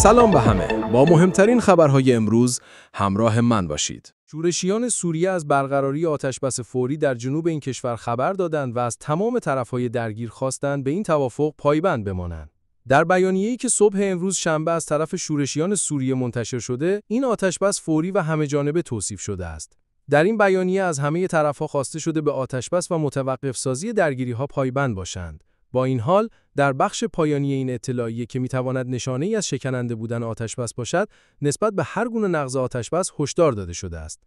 سلام به همه. با مهمترین خبرهای امروز همراه من باشید. شورشیان سوریه از برقراری آتشبس فوری در جنوب این کشور خبر دادند و از تمام طرفهای درگیر خواستند به این توافق پایبند بمانند. در بیانیه‌ای که صبح امروز شنبه از طرف شورشیان سوریه منتشر شده، این آتشبس فوری و همه‌جانبه توصیف شده است. در این بیانیه از همه طرف‌ها خواسته شده به آتشبس و متوقف سازی درگیری‌ها پایبند باشند. با این حال، در بخش پایانی این اطلاعیه که می‌تواند نشانه‌ای از شکننده بودن آتشبس باشد، نسبت به هر گونه نقض آتشبس هشدار داده شده است.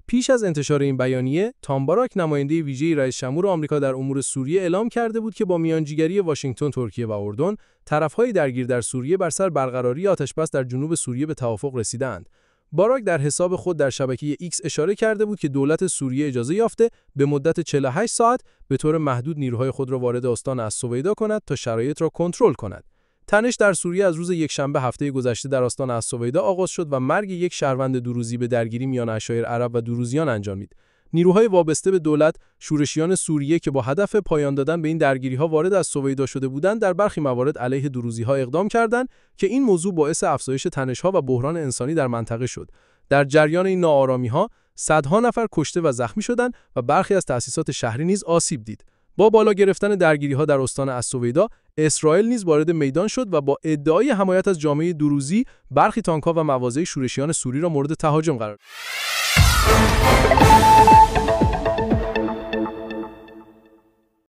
پیش از انتشار این بیانیه، تام باراک نماینده ویژه رئیس جمهور آمریکا در امور سوریه اعلام کرده بود که با میانجیگری واشنگتن، ترکیه و اردن، طرف‌های درگیر در سوریه بر سر برقراری آتشبس در جنوب سوریه به توافق رسیدند. باراک در حساب خود در شبکه ایکس اشاره کرده بود که دولت سوریه اجازه یافته به مدت 48 ساعت به طور محدود نیروهای خود را وارد استان السویدا کند تا شرایط را کنترل کند. تنش در سوریه از روز یکشنبه هفته گذشته در استان السویدا آغاز شد و مرگ یک شهروند دروزی به درگیری میان عشایر عرب و دروزیان انجامید. نیروهای وابسته به دولت، شورشیان سوریه که با هدف پایان دادن به این درگیری‌ها وارد السویدا شده بودند، در برخی موارد علیه دروزی‌ها اقدام کردند که این موضوع باعث افزایش تنش‌ها و بحران انسانی در منطقه شد. در جریان این ناآرامی‌ها، صدها نفر کشته و زخمی شدند و برخی از تأسیسات شهری نیز آسیب دید. با بالا گرفتن درگیری‌ها در استان السویدا، اسرائیل نیز وارد میدان شد و با ادعای حمایت از جامعه دروزی، برخی تانک‌ها و مواضع شورشیان سوری را مورد تهاجم قرار داد.